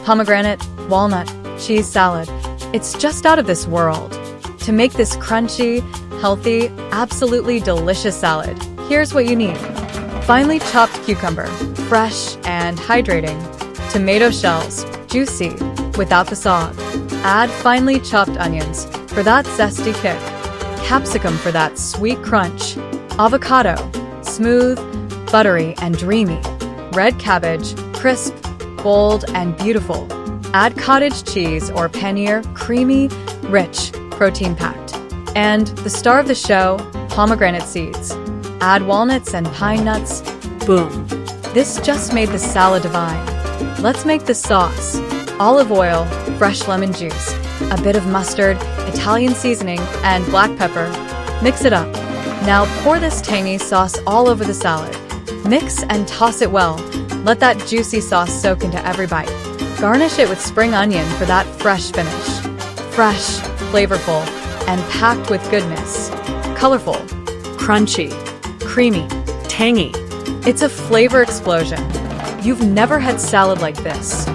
pomegranate, walnut, cheese salad. It's just out of this world. To make this crunchy, healthy, absolutely delicious salad, here's what you need. Finely chopped cucumber, fresh and hydrating. Tomato shells, juicy, without the sog. Add finely chopped onions for that zesty kick. Capsicum for that sweet crunch. Avocado, smooth, buttery and dreamy. Red cabbage, crisp, bold and beautiful. Add cottage cheese or paneer, creamy, rich, protein-packed. And the star of the show, pomegranate seeds. Add walnuts and pine nuts. Boom! This just made the salad divine. Let's make the sauce. Olive oil, fresh lemon juice, a bit of mustard, Italian seasoning, and black pepper. Mix it up. Now pour this tangy sauce all over the salad. Mix and toss it well. Let that juicy sauce soak into every bite. Garnish it with spring onion for that fresh finish. Fresh, flavorful, and packed with goodness. Colorful, crunchy, creamy, tangy. It's a flavor explosion. You've never had salad like this.